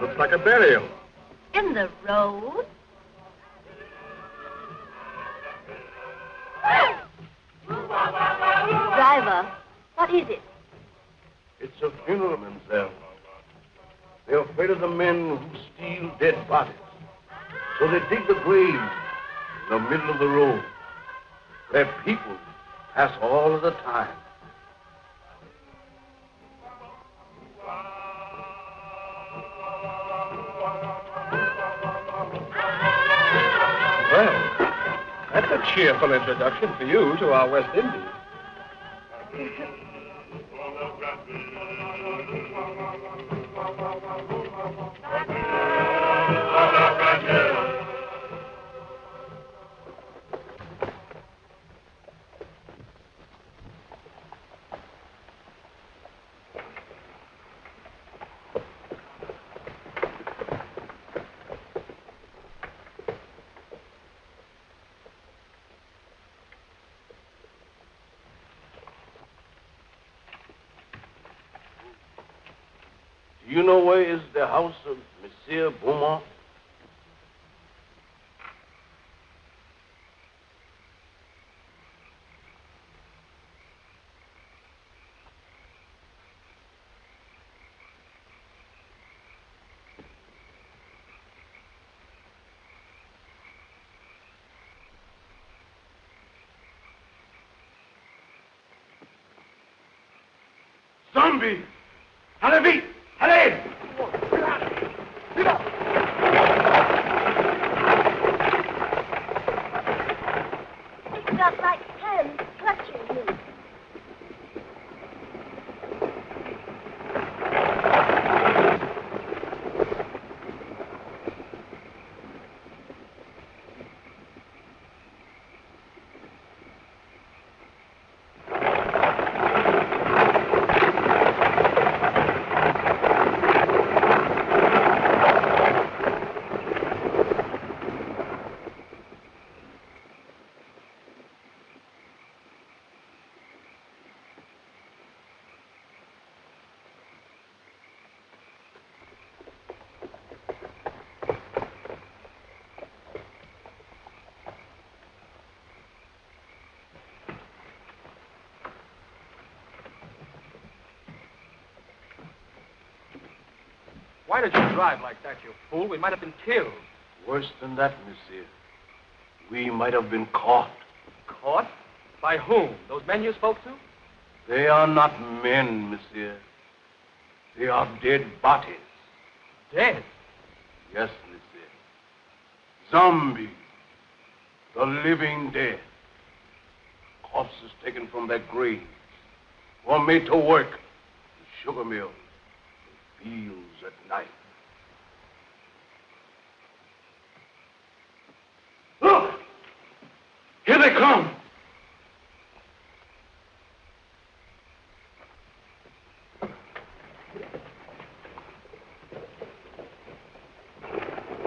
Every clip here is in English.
Looks like a burial. In the road? Driver, what is it? It's a funeral, mademoiselle. They're afraid of the men who steal dead bodies. So they dig the grave in the middle of the road, where people pass all of the time. Well, that's a cheerful introduction for you to our West Indies. Do you know where is the house of Monsieur Beaumont? Zombie! Allez vite! Allez! It's got like hands clutching him. Why did you drive like that, you fool? We might have been killed. Worse than that, monsieur. We might have been caught. Caught? By whom? Those men you spoke to? They are not men, monsieur. They are dead bodies. Dead? Yes, monsieur. Zombies. The living dead. Corpses taken from their graves. Or made to work in sugar mills, in fields at night. Look! Here they come!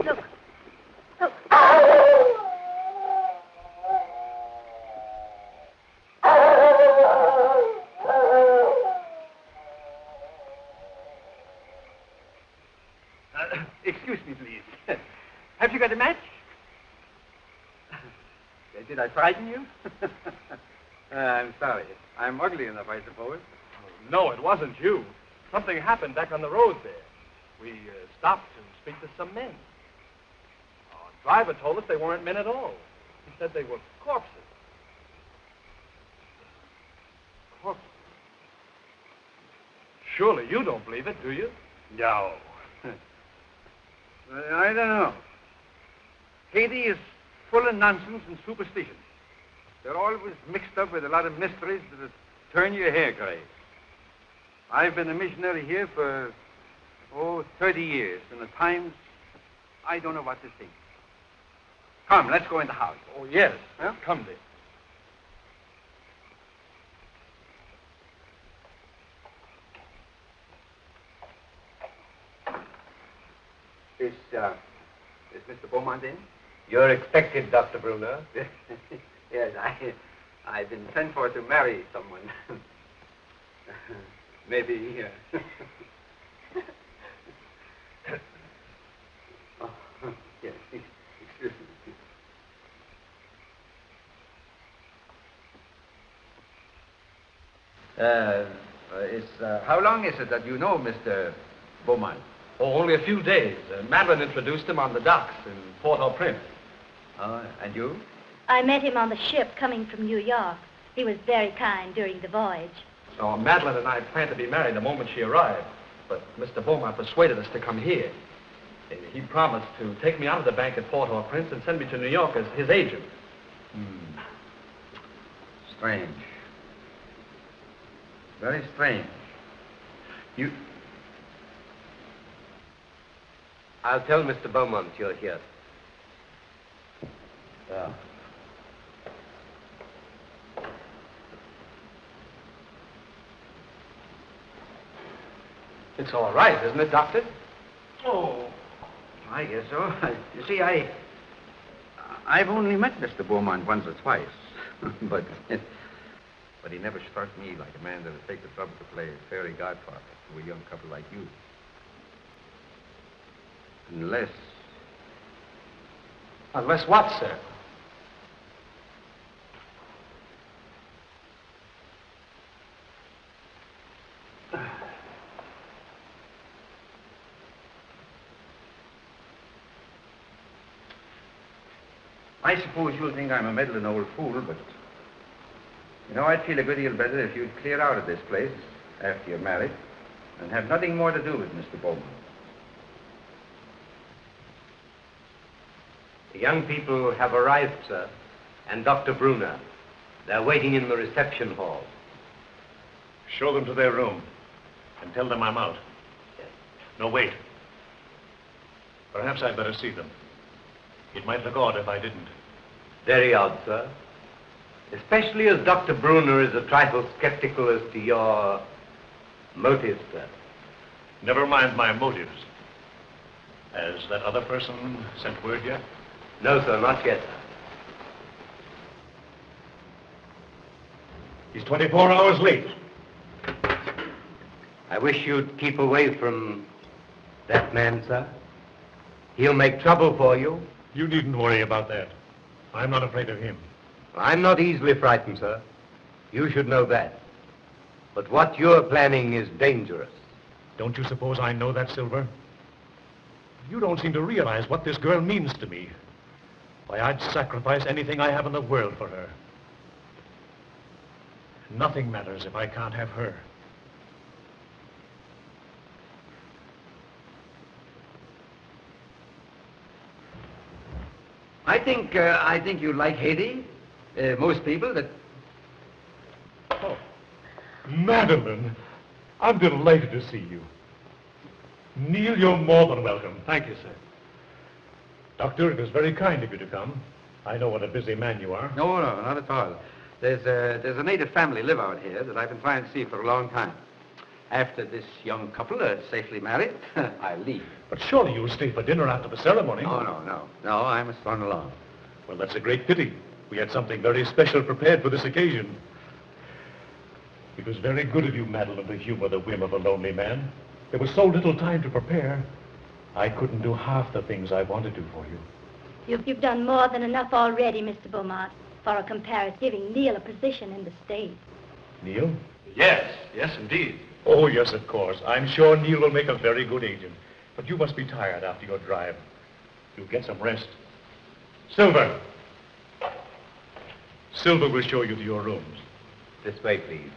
Look. Look. Did I frighten you? I'm sorry. I'm ugly enough, I suppose. No, it wasn't you. Something happened back on the road there. We stopped to speak to some men. Our driver told us they weren't men at all. He said they were corpses. Corpses? Surely you don't believe it, do you? No. I don't know. Haiti is full of nonsense and superstition. They're always mixed up with a lot of mysteries that turn your hair gray. I've been a missionary here for, 30 years, and at times, I don't know what to think. Come, let's go in the house. Oh, yes. Huh? Come, Dick. Is Mr. Beaumont in? You're expected, Dr. Bruner. Yes, I've been sent for to marry someone. Maybe, oh, yes, excuse me. How long is it that you know Mr. Beaumont? Oh, only a few days. Madeleine introduced him on the docks in Port-au-Prince. And you? I met him on the ship coming from New York. He was very kind during the voyage. Oh, Madeleine and I planned to be married the moment she arrived, but Mr. Beaumont persuaded us to come here. He promised to take me out of the bank at Port-au-Prince and send me to New York as his agent. Strange. Very strange. I'll tell Mr. Beaumont you're here. Yeah. It's all right, isn't it, Doctor? Oh, I guess so. You see, I've only met Mr. Beaumont once or twice, but he never struck me like a man that would take the trouble to play fairy godfather to a young couple like you. Unless... Unless what, sir? I suppose you'll think I'm a meddling old fool, but... I'd feel a good deal better if you'd clear out of this place after you're married and have nothing more to do with Mr. Beaumont. The young people have arrived, sir, and Dr. Bruner. They're waiting in the reception hall. Show them to their room and tell them I'm out. Yes. No, wait. Perhaps I'd better see them. It might look odd if I didn't. Very odd, sir. Especially as Dr. Bruner is a trifle skeptical as to your motives, sir. Never mind my motives. Has that other person sent word yet? No, sir, not yet. He's 24 hours late. I wish you'd keep away from that man, sir. He'll make trouble for you. You needn't worry about that. I'm not afraid of him. I'm not easily frightened, sir. You should know that. But what you're planning is dangerous. Don't you suppose I know that, Silver? You don't seem to realize what this girl means to me. Why, I'd sacrifice anything I have in the world for her. Nothing matters if I can't have her. I think you like Haiti. Most people that... Oh, Madeleine, I'm delighted to see you. Neil, you're more than welcome. Thank you, sir. Doctor, it was very kind of you to come. I know what a busy man you are. No, not at all. There's a native family live out here that I've been trying to see for a long time. After this young couple are safely married, I'll leave. But surely you'll stay for dinner after the ceremony. No, I must run along. Well, that's a great pity. We had something very special prepared for this occasion. It was very good of you, Madeleine, to humor the whim of a lonely man. There was so little time to prepare. I couldn't do half the things I wanted to for you. You've done more than enough already, Mr. Beaumont. for a comparison, giving Neil a position in the state. Neil? Yes, yes, indeed. Oh, yes, of course. I'm sure Neil will make a very good agent. But you must be tired after your drive. You'll get some rest. Silver! Silver will show you to your rooms. This way, please.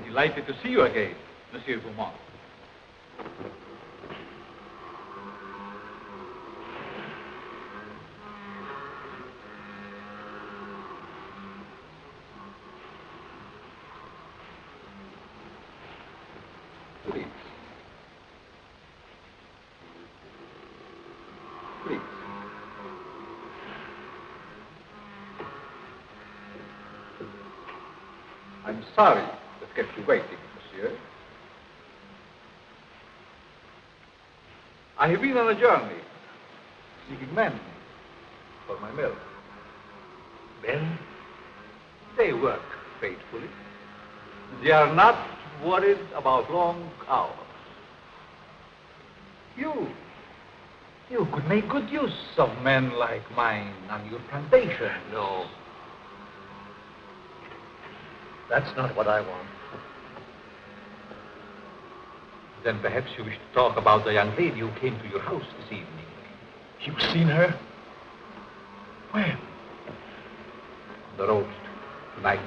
Delighted to see you again, Monsieur Beaumont. Please. Please. I'm sorry that kept you waiting, monsieur. I have been on a journey, seeking men for my mill. Men? They work faithfully. They are not worried about long hours. You could make good use of men like mine on your plantation. No. That's not what I want. Then perhaps you wish to talk about the young lady who came to your house this evening. You've seen her? Where? On the road tonight.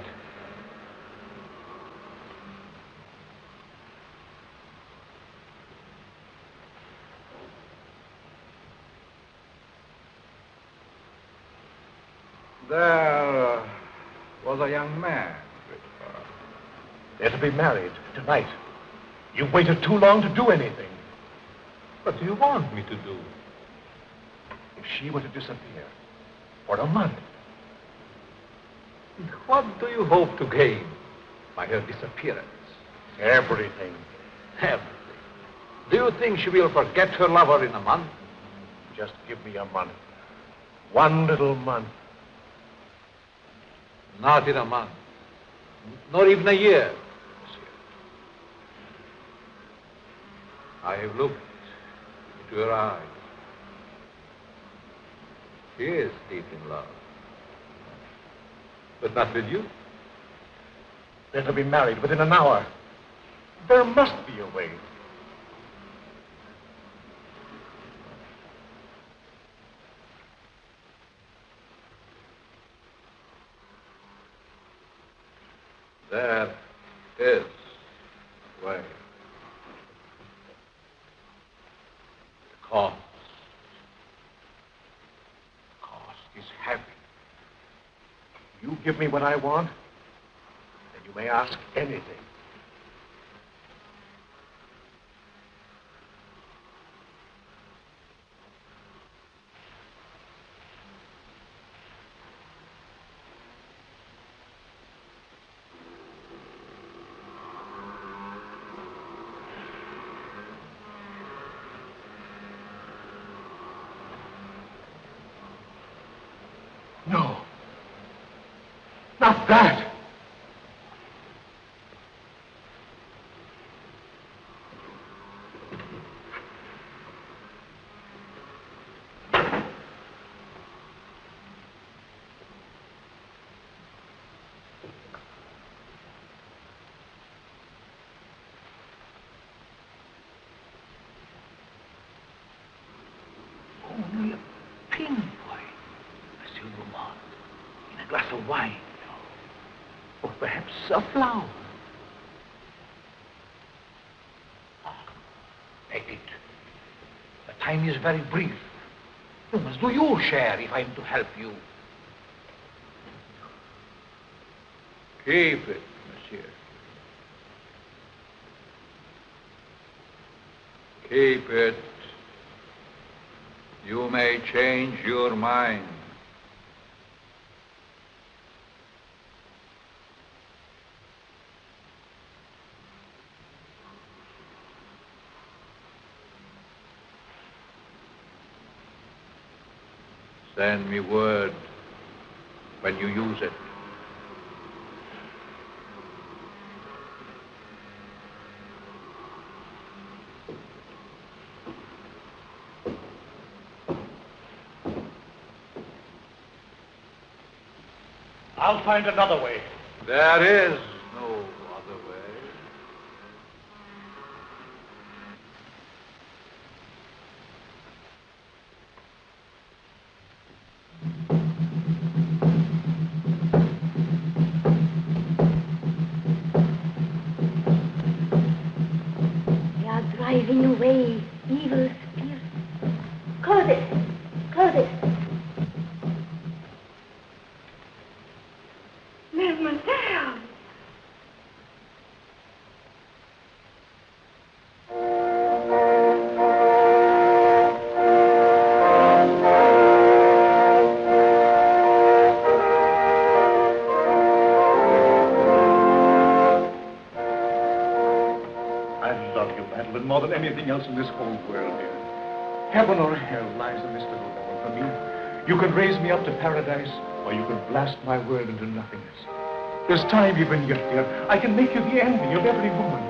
There was a young man. They're to be married tonight. You've waited too long to do anything. What do you want me to do? If she were to disappear for a month, What do you hope to gain by her disappearance? everything. Everything. Do you think she will forget her lover in a month? Just give me a month. One little month. Not in a month. Nor even a year, monsieur. I have looked into her eyes. She is deep in love. But not with you. They're to be married within an hour. There must be a way. There is a way. The cost is heavy. You give me what I want, and you may ask anything. No. Not that. Only a pinpoint, Monsieur Beaumont, in a glass of wine. Or perhaps a flower. Take it. The time is very brief. You must do your share if I am to help you. Keep it, monsieur. Keep it. You may change your mind. Send me word when you use it. I'll find another way. There is no other way. They are driving away evil spirits. Close it. Close it. Mademoiselle. I love you, Madeleine, more than anything else in this whole world, dear. Heaven or hell lies in this little woman for me. You can raise me up to paradise, or you can blast my world into nothingness. There's time even yet, dear. I can make you the envy of every woman.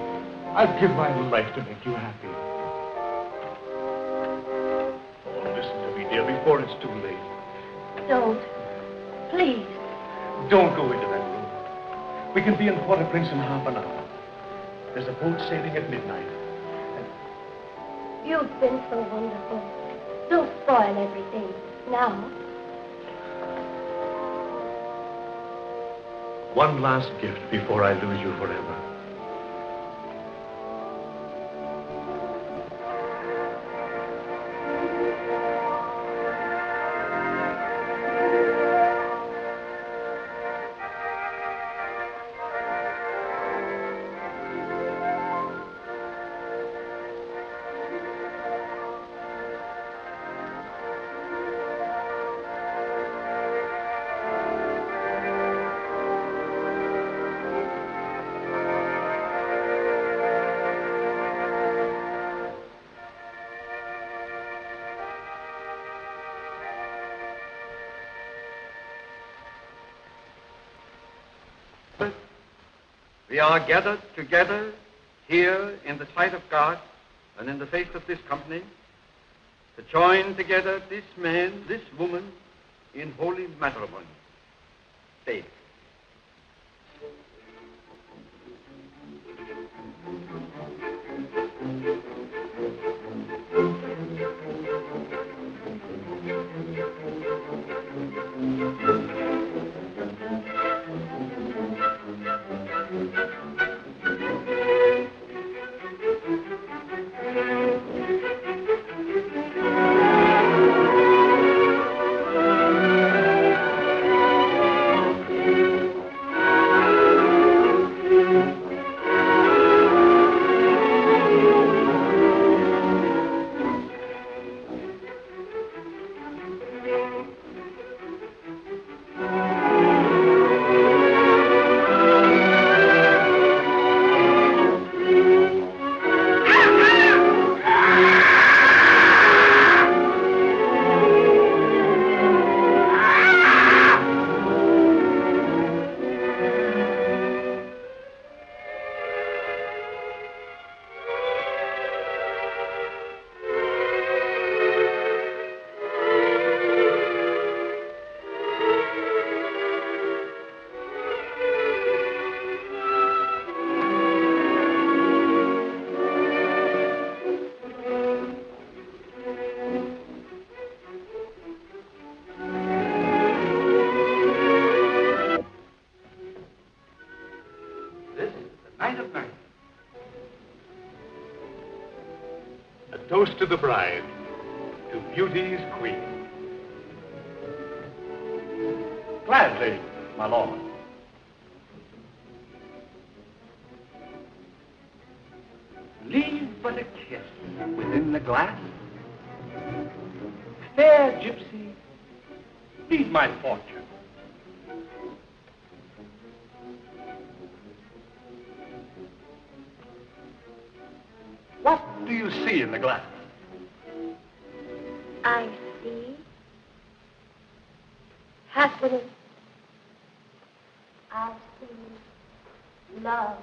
I'd give my life to make you happy. Oh, listen to me, dear, before it's too late. Don't. Please. Don't go into that room. We can be in Port-au-Prince in half an hour. There's a boat sailing at midnight. You've been so wonderful. Don't spoil everything. Now. One last gift before I lose you forever. We are gathered together here in the sight of God and in the face of this company to join together this man, this woman in holy matrimony. Faith. Toast to the bride, to beauty's queen. Gladly, my lord. Leave but a kiss within the glass. Fair gypsy, lead my fortune. What do you see in the glass? I see happiness. I see love.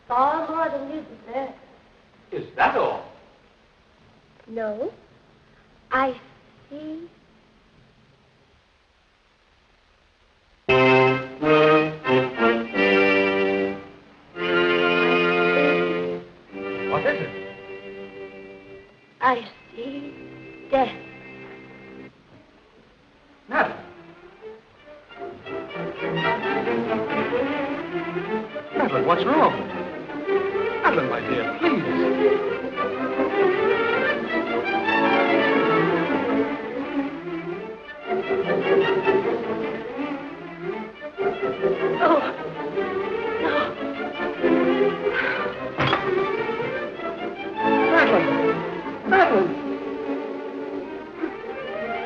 Far more than you deserve. Is that all? No, I see. What is it? I see death. Madeleine. Madeleine, what's wrong? Madeleine, my dear, please. Oh, no. Madeleine!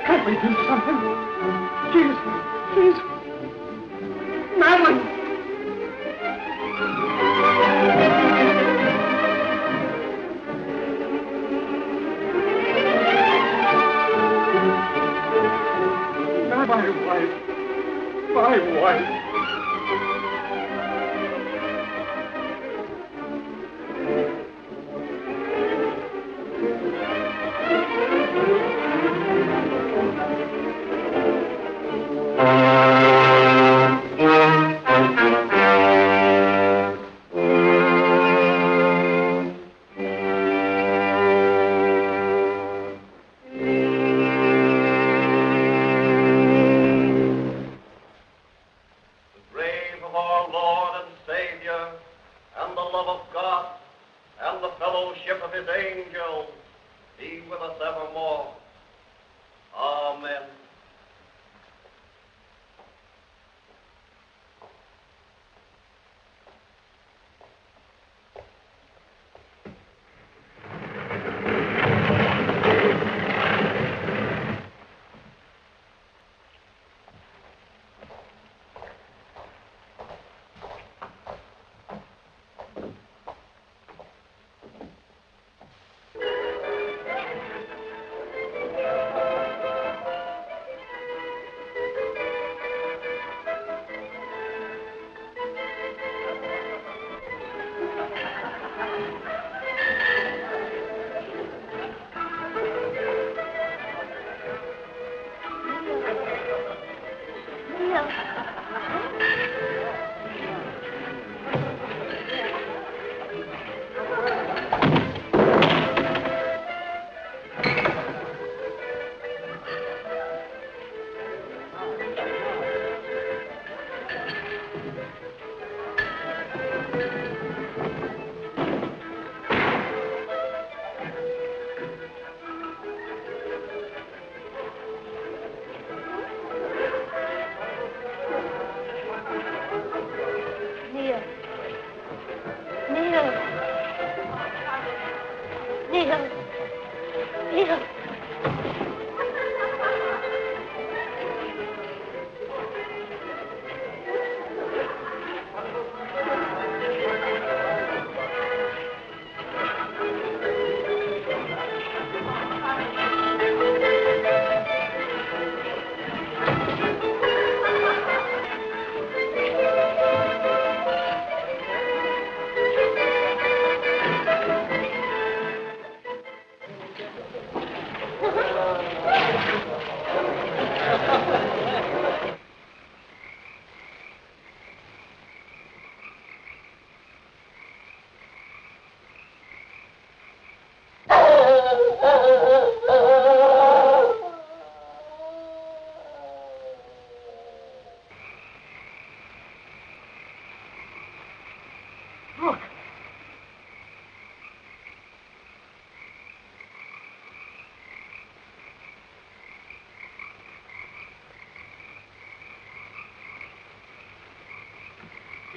Can't we do something? Please. Madeleine! My wife.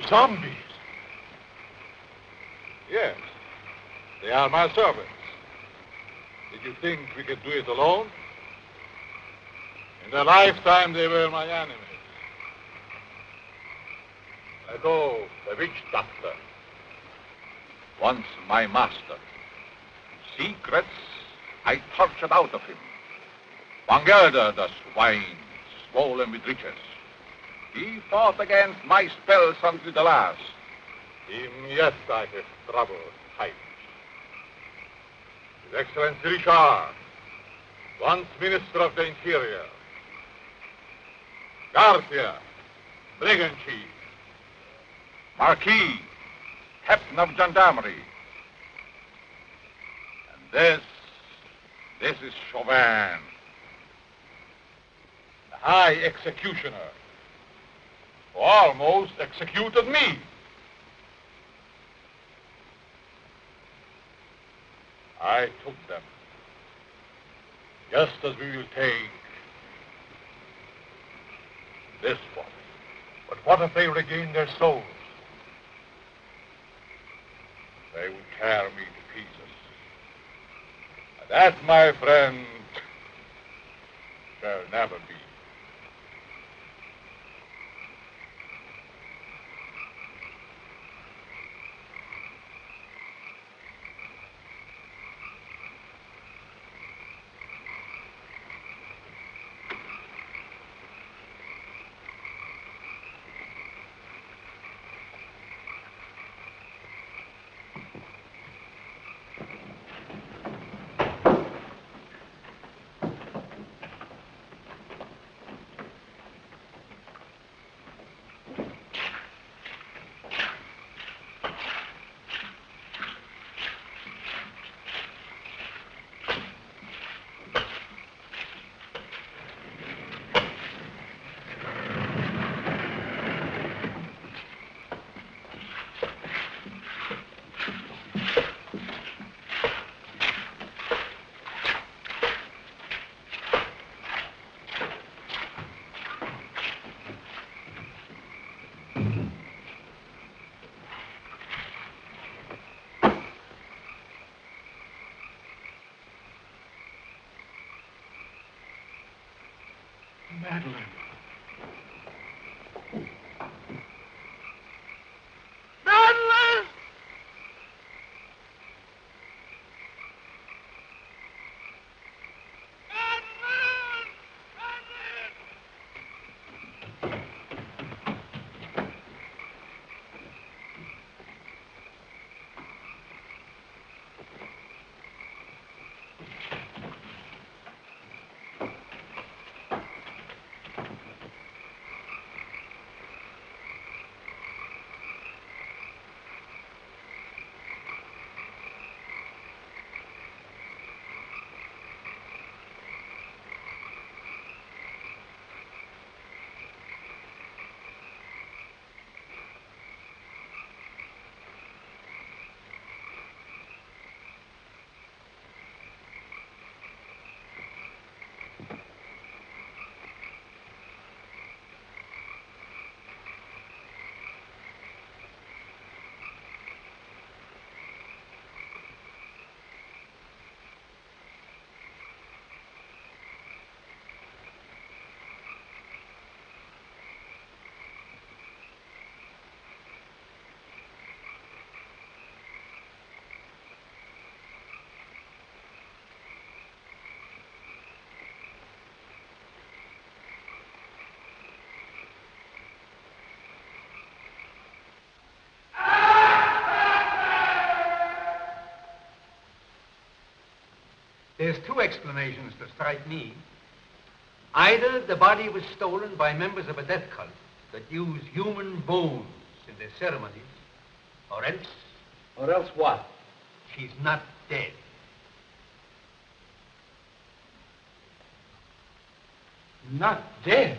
Zombies? Yes. They are my servants. Did you think we could do it alone? In their lifetime, they were my enemies. I know the witch doctor. Once my master. Secrets I tortured out of him. Bangerda, the swine, swollen with riches. He fought against my spells until the last. Him, yes, I have troubled times. His Excellency Richard, once Minister of the Interior. Garcia, brigand chief. Marquis, captain of gendarmerie. And this is Chauvin, the high executioner, who almost executed me. I took them, just as we will take this one. But what if they regain their souls? They would tear me to pieces. And that, my friend, shall never be. Madeleine. Madeleine! There's two explanations that strike me. Either the body was stolen by members of a death cult that use human bones in their ceremonies, or else... Or else what? She's not dead. Not dead?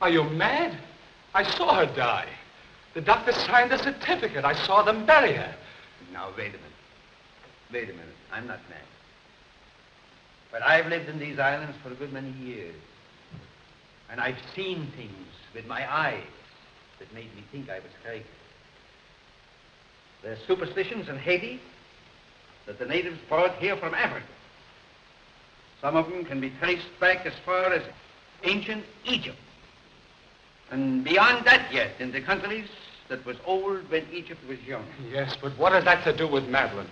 Are you mad? I saw her die. The doctor signed the certificate. I saw them bury her. Now, wait a minute. Wait a minute. I'm not mad. But I've lived in these islands for a good many years. And I've seen things with my eyes that made me think I was crazy. There's superstitions in Haiti that the natives brought here from Africa. Some of them can be traced back as far as ancient Egypt. And beyond that yet, in the countries that was old when Egypt was young. Yes, but what has that to do with Madeleine?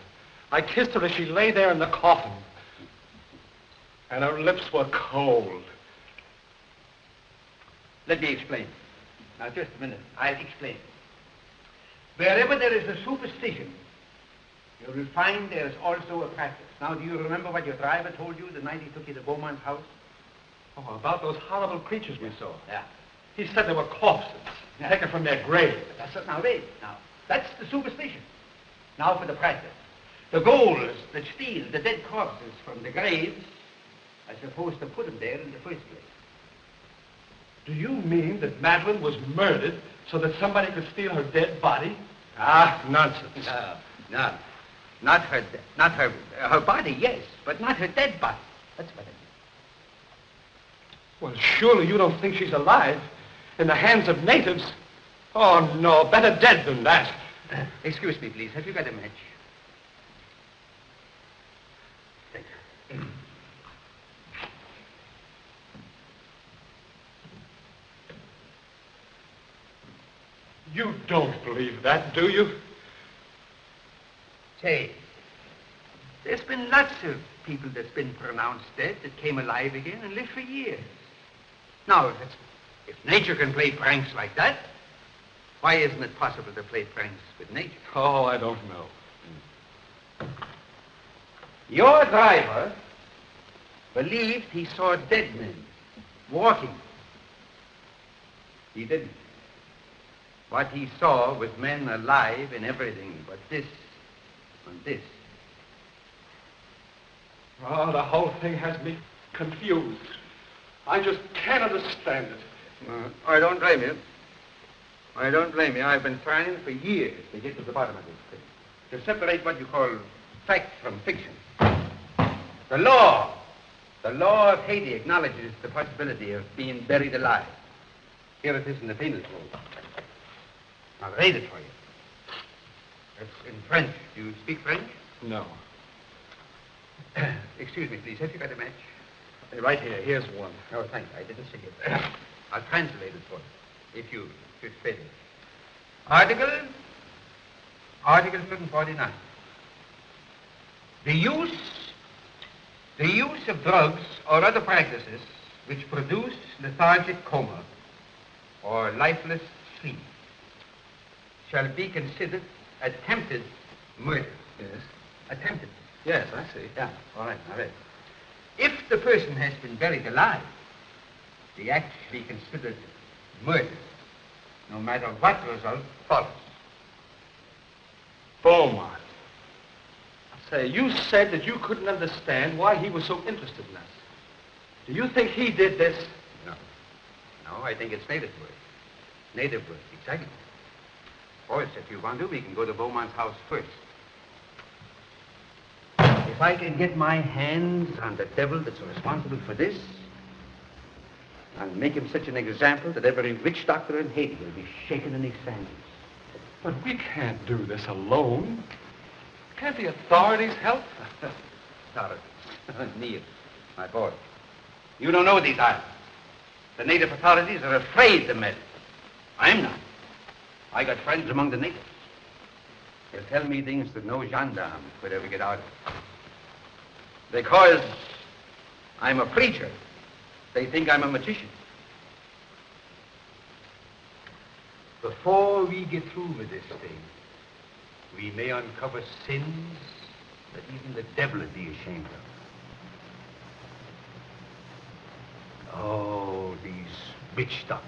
I kissed her as she lay there in the coffin. And her lips were cold. Let me explain. Now, just a minute. I'll explain. Wherever there is a superstition, you will find there's also a practice. Now, do you remember what your driver told you the night he took you to Beaumont's house? Oh, about those horrible creatures we saw. Yeah. He said they were corpses, taken from their grave. That's it. Now, wait. Now, that's the superstition. Now for the practice. The ghouls that steal the dead corpses from the graves are supposed to put them there in the first place. Do you mean that Madeleine was murdered so that somebody could steal her dead body? Ah, nonsense. No. Not her body, yes, but not her dead body. That's what I mean. Well, surely you don't think she's alive in the hands of natives? Oh, no, better dead than that. Excuse me, please. Have you got a match? Thank you. You don't believe that, do you? Say, there's been lots of people that's been pronounced dead that came alive again and lived for years. Now, if nature can play pranks like that, why isn't it possible to play pranks with nature? Oh, I don't know. Your driver believed he saw dead men walking. He didn't. What he saw was men alive in everything but this and this. Oh, the whole thing has me confused. I just can't understand it. I don't blame you. I don't blame you. I've been trying for years to get to the bottom of this thing. To separate what you call fact from fiction. The law of Haiti acknowledges the possibility of being buried alive. Here it is in the penal code. I'll read it for you. It's in French. Do you speak French? No. Excuse me, please. Have you got a match? Right here. Here's one. Oh, thank you. I didn't see it. I'll translate it for you, if you should fit it. Article 149. The use of drugs or other practices which produce lethargic coma or lifeless sleep shall be considered attempted murder. Yes. Attempted. Yes, I see. Yeah, all right. If the person has been buried alive, the act shall be considered murder, no matter what result follows. Beaumont. Say, you said that you couldn't understand why he was so interested in us. Do you think he did this? No, I think it's native work. Native work, exactly. Of course, if you want to, we can go to Beaumont's house first. If I can get my hands on the devil that's responsible for this, I'll make him such an example that every witch doctor in Haiti will be shaken in his sandals. But we can't do this alone. Can't the authorities help? Authorities? Neil, my boy, you don't know these islands. The native authorities are afraid to meddle. I'm not. I got friends among the natives. They'll tell me things that no gendarme could ever get out of. Because I'm a preacher, they think I'm a magician. Before we get through with this thing, we may uncover sins that even the devil would be ashamed of. Oh, these witch doctors.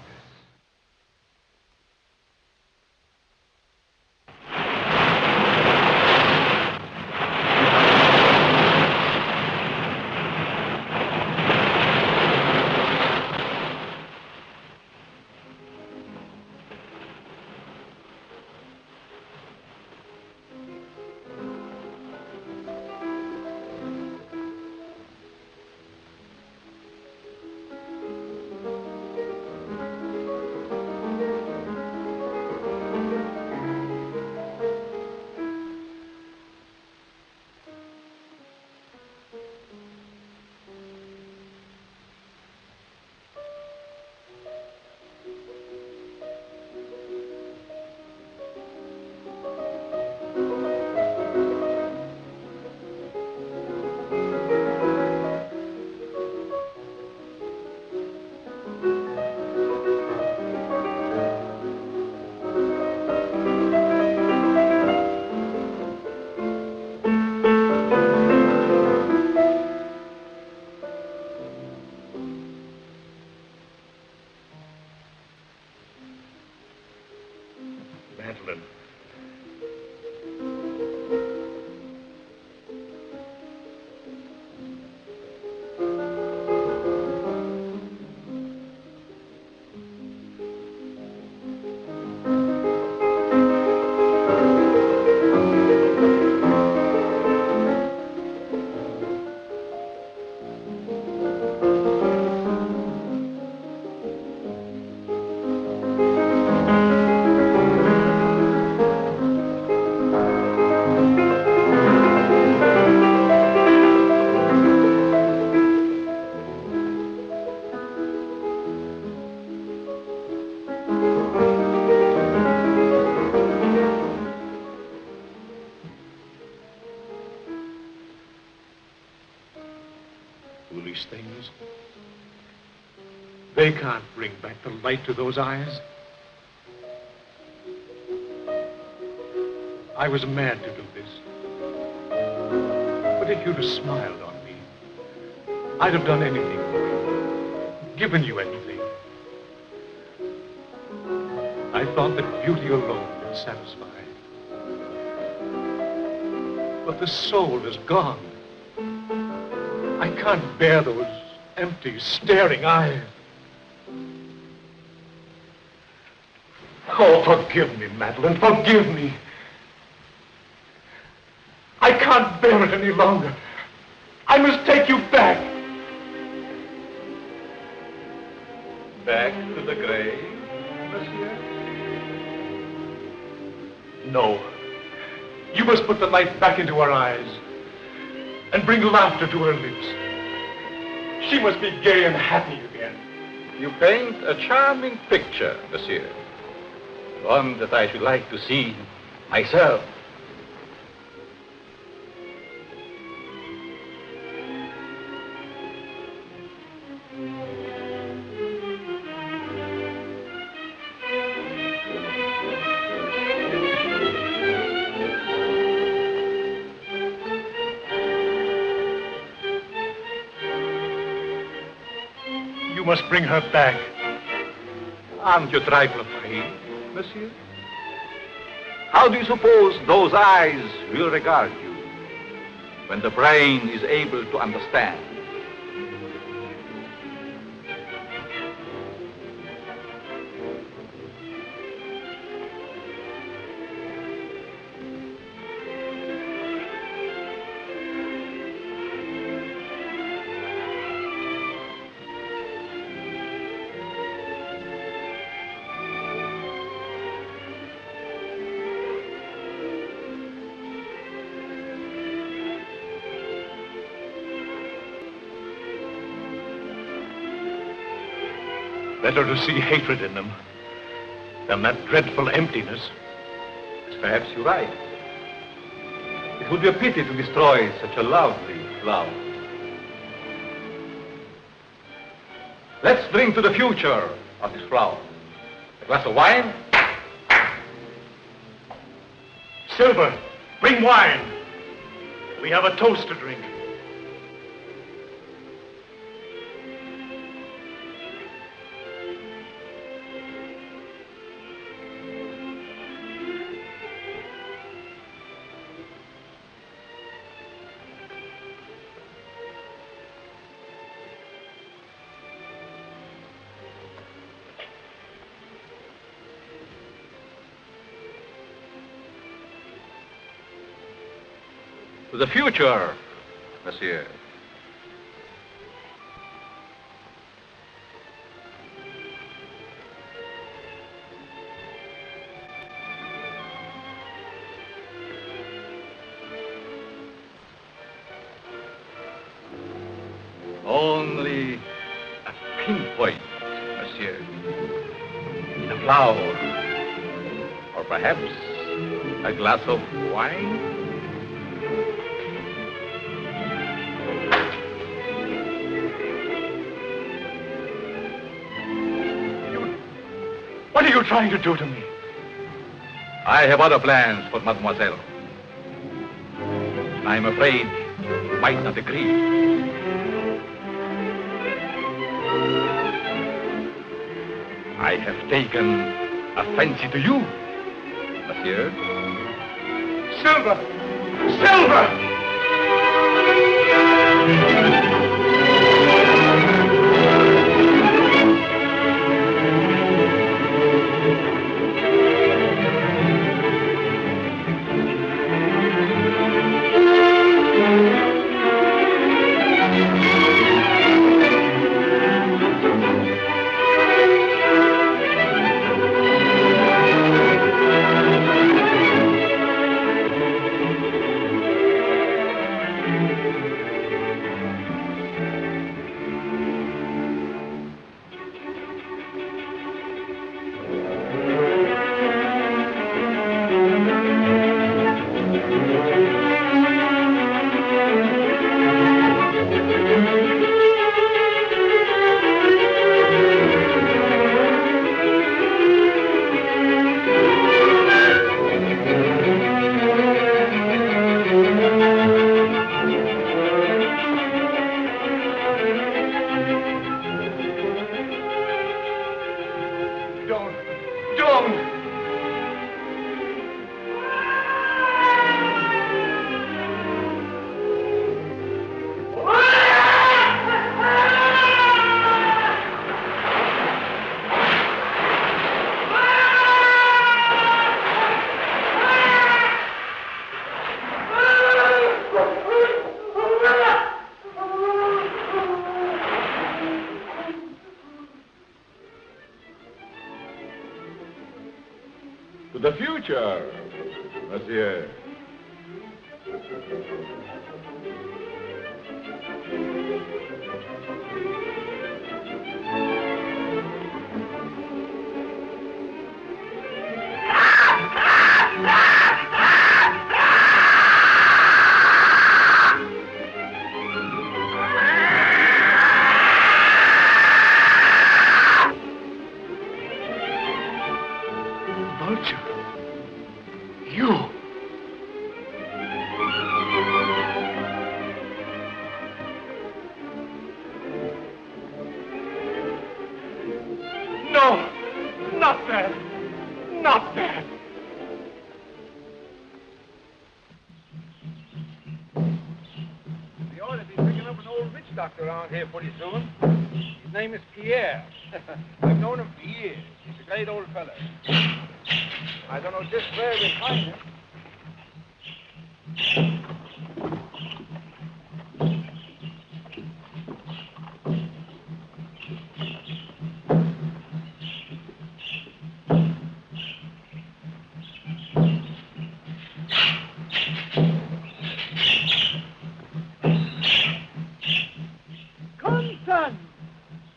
Madeleine. Foolish things. They can't bring back the light to those eyes. I was mad to do this. But if you'd have smiled on me, I'd have done anything for you, given you anything. I thought that beauty alone would satisfy. But the soul is gone. I can't bear those empty, staring eyes. Oh, forgive me, Madeleine, forgive me. I can't bear it any longer. I must take you back. Back to the grave, monsieur? No. You must put the light back into her eyes and bring laughter to her lips. She must be gay and happy again. You paint a charming picture, monsieur. One that I should like to see myself. You must bring her back. Aren't you a trifle afraid, monsieur? How do you suppose those eyes will regard you when the brain is able to understand? Better to see hatred in them than that dreadful emptiness. Perhaps you're right. It would be a pity to destroy such a lovely flower. Let's drink to the future of this flower. A glass of wine? Silver, bring wine. We have a toast to drink. To the future, monsieur. Only a pinpoint, monsieur. In a flower. Or perhaps a glass of wine. What are you trying to do to me? I have other plans for mademoiselle. I'm afraid you might not agree. I have taken a fancy to you, monsieur. Silver! Silver! To the future, monsieur. Around here pretty soon. His name is Pierre. I've known him for years. He's a great old fella. I don't know just where we'll find him.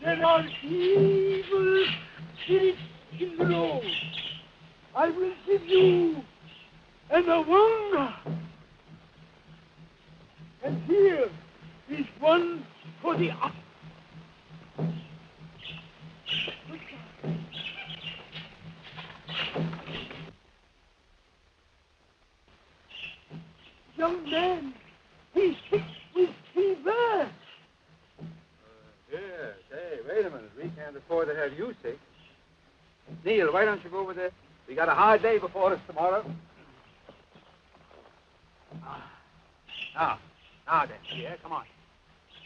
There are evil spirits in the road. I will give you an awanga. And here is one for the up. Young man, He's sick with fever. Here, hey, wait a minute. We can't afford to have you sick. Neil, why don't you go over there? We got a hard day before us tomorrow. Now then, Pierre, come on.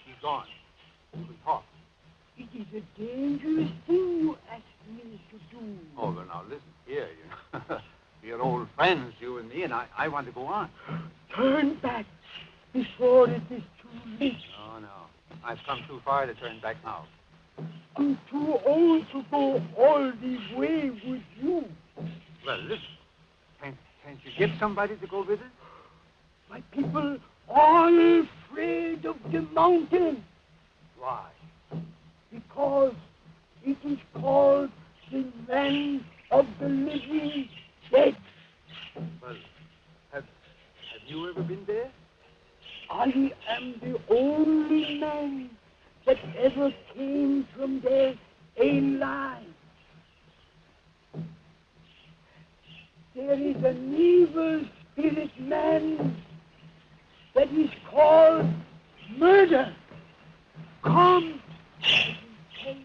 He's gone. We can talk. It is a dangerous thing you asked me to do. Oh, well, now, listen here. We're old friends, you and me, and I want to go on. Turn back before it is too late. No. I've come too far to turn back now. I'm too old to go all the way with you. Well, listen. Can't you get somebody to go with us? My people are afraid of the mountain. Why? Because it is called the land of the living dead. Well, have you ever been there? I am the only man that ever came from there alive. There is an evil spirit man that is called murder. Come, I will tell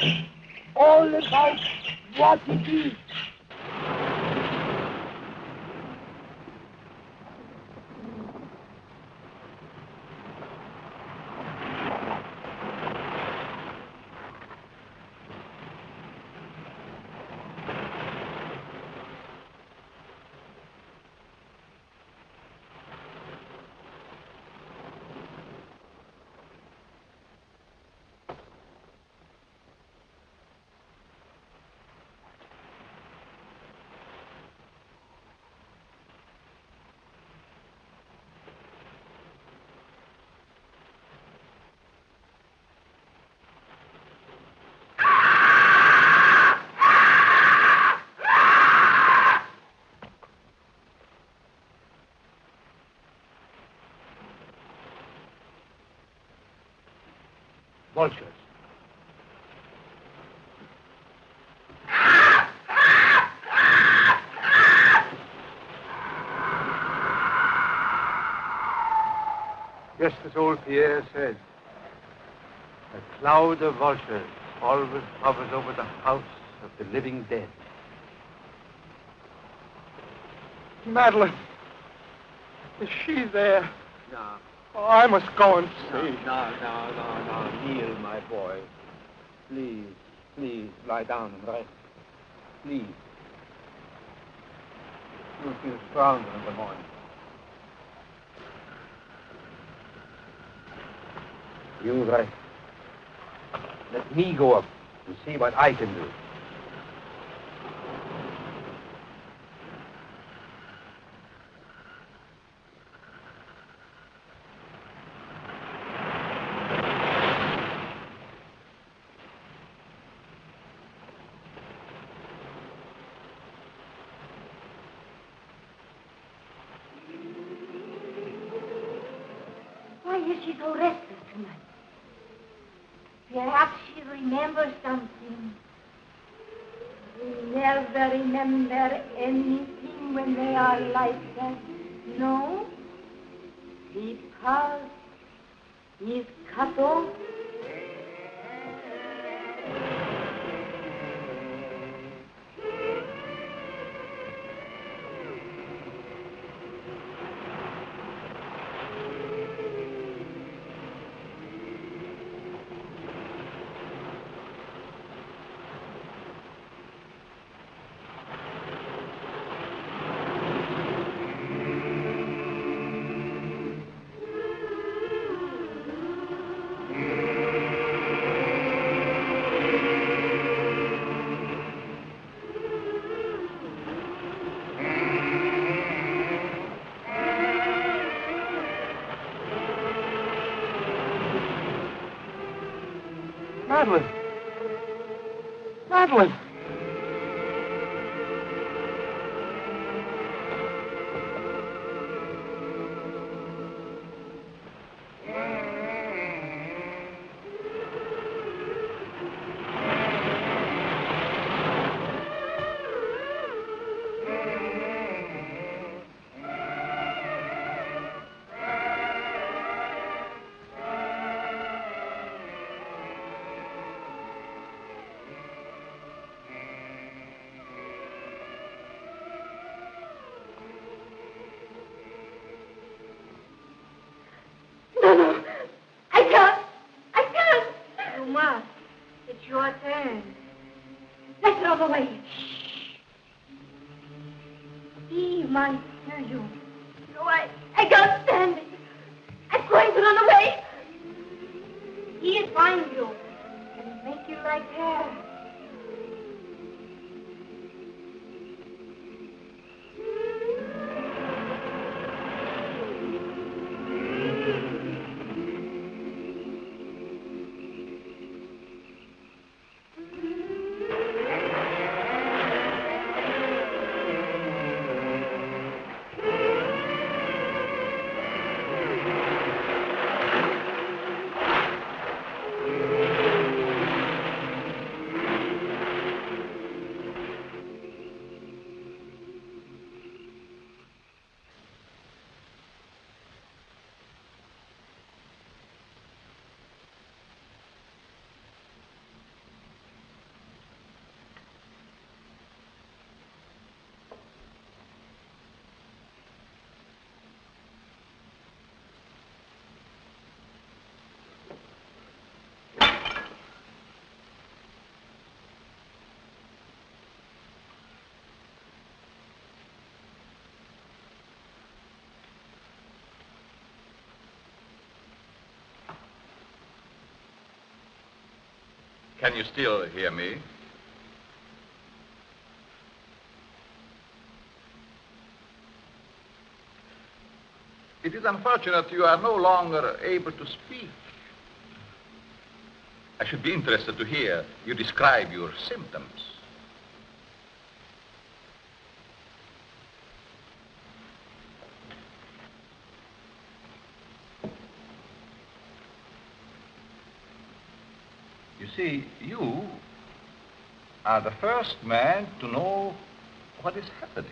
you all about what it is. Vultures. Just as old Pierre said, a cloud of vultures always hovers over the house of the living dead. Madeleine. Is she there? No. Oh, I must go and see. No. Neil, my boy. Please, lie down and rest. Please. You'll feel stronger in the morning. You rest. Let me go up and see what I can do. Why is she so restless tonight? Perhaps she remembers something. They never remember anything when they are like that. No? Because he's cut off. Madeleine! away. He might hear you. No, I can't stand it. I'm going to run away. He'll find you and make you like her. Can you still hear me? It is unfortunate you are no longer able to speak. I should be interested to hear you describe your symptoms. You see, you are the first man to know what is happening.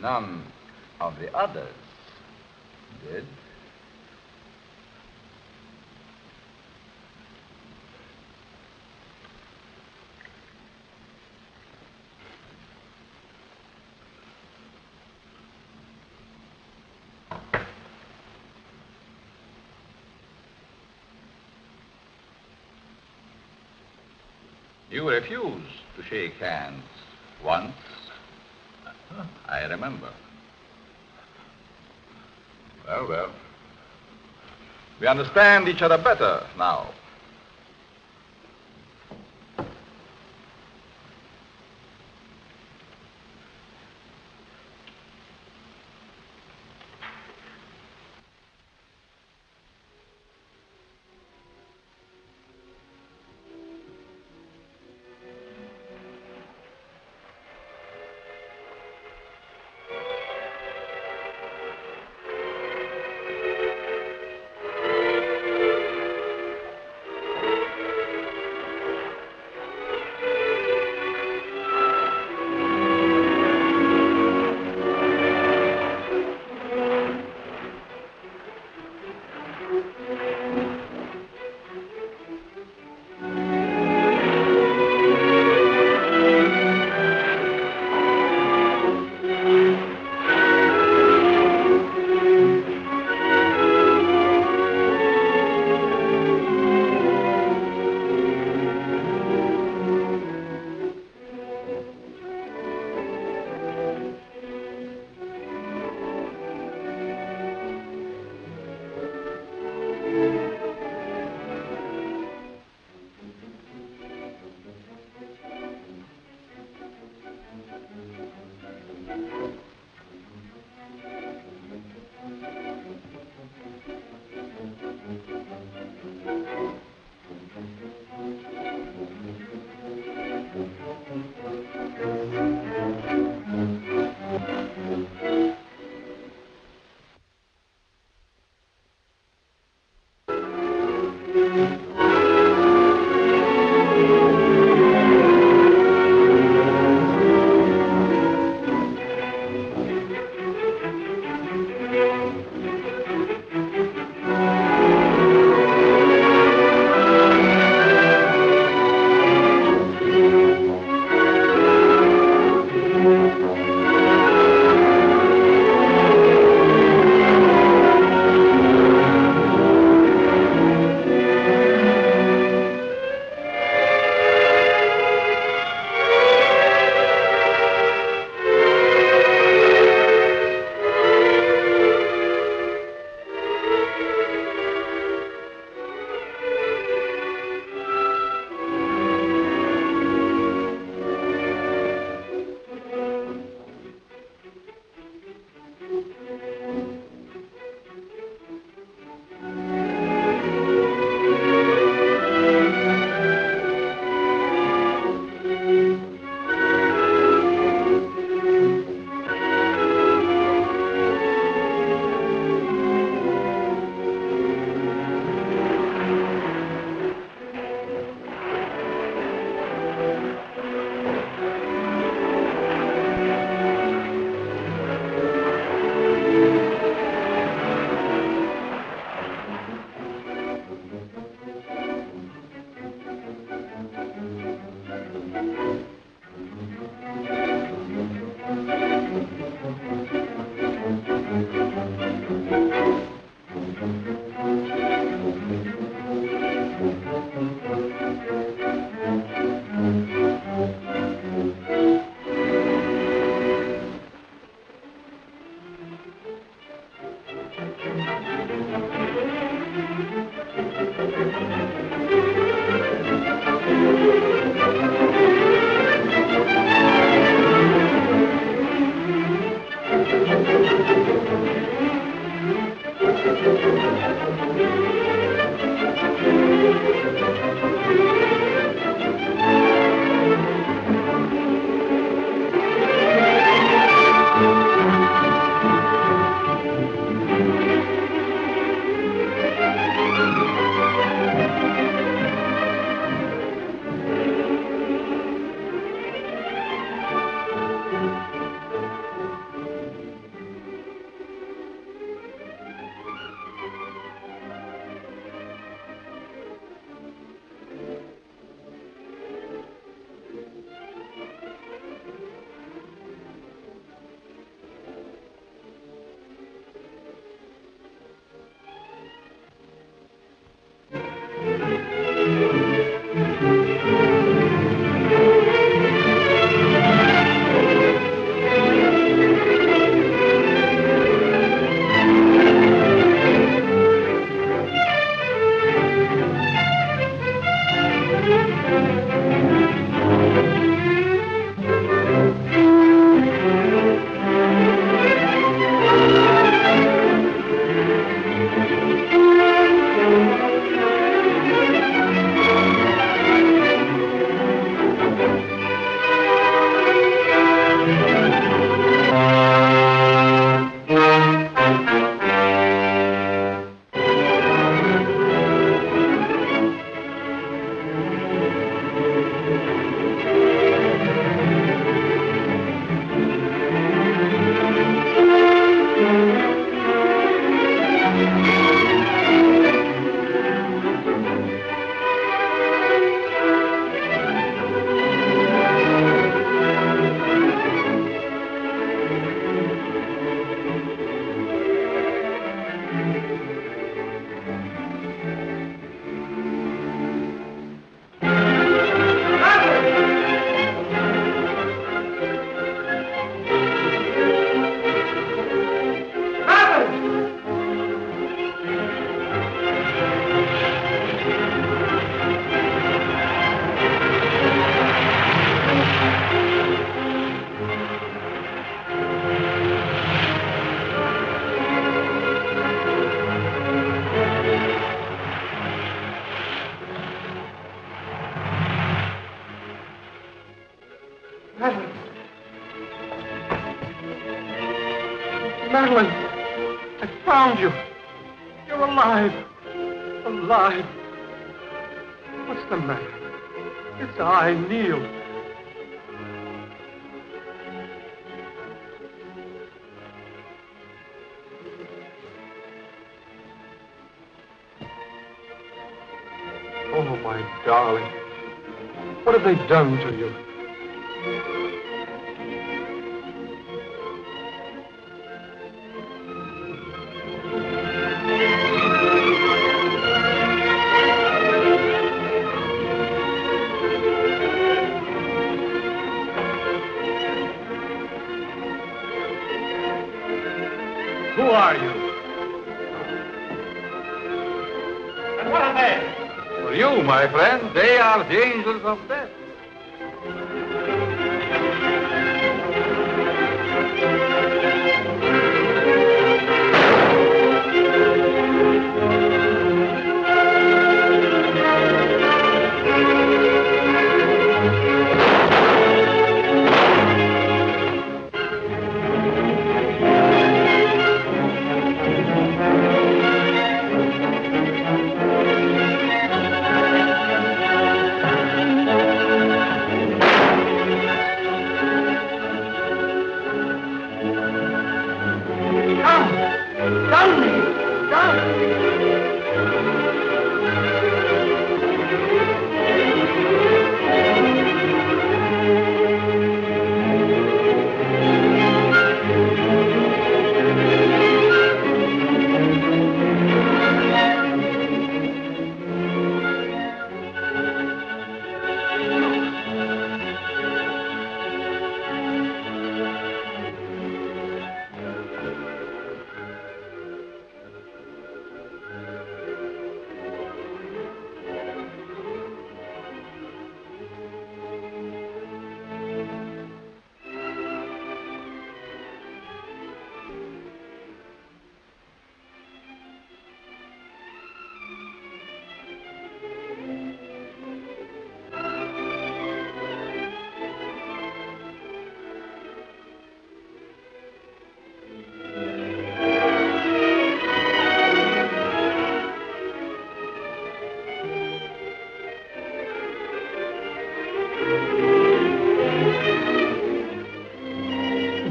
None of the others did. You refused to shake hands once. I remember. Well, well. We understand each other better now. Madeleine. Madeleine, I found you. You're alive. Alive. What's the matter? It's I, Neil. Oh, my darling. What have they done to you? Who are you? And what are they? For you, my friend, they are the angels of death.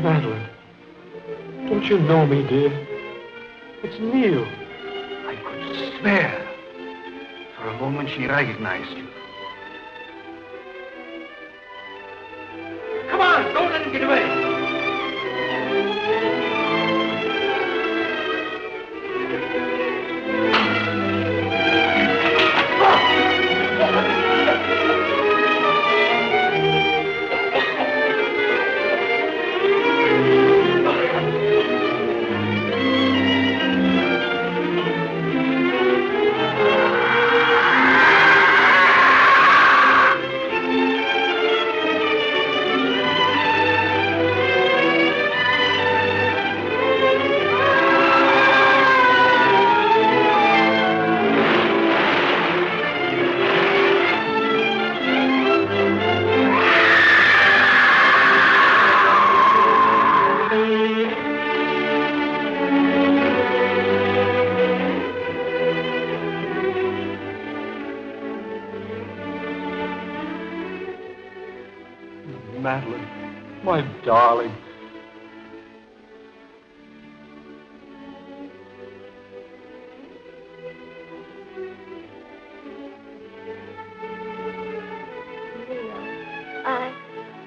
Madeleine, don't you know me, dear? It's Neil. I could swear. For a moment she recognized you. Come on, don't let him get away. Madeleine, my darling.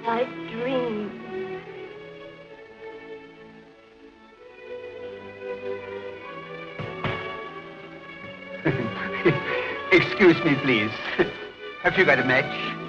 I dreamed. Excuse me, please. Have you got a match?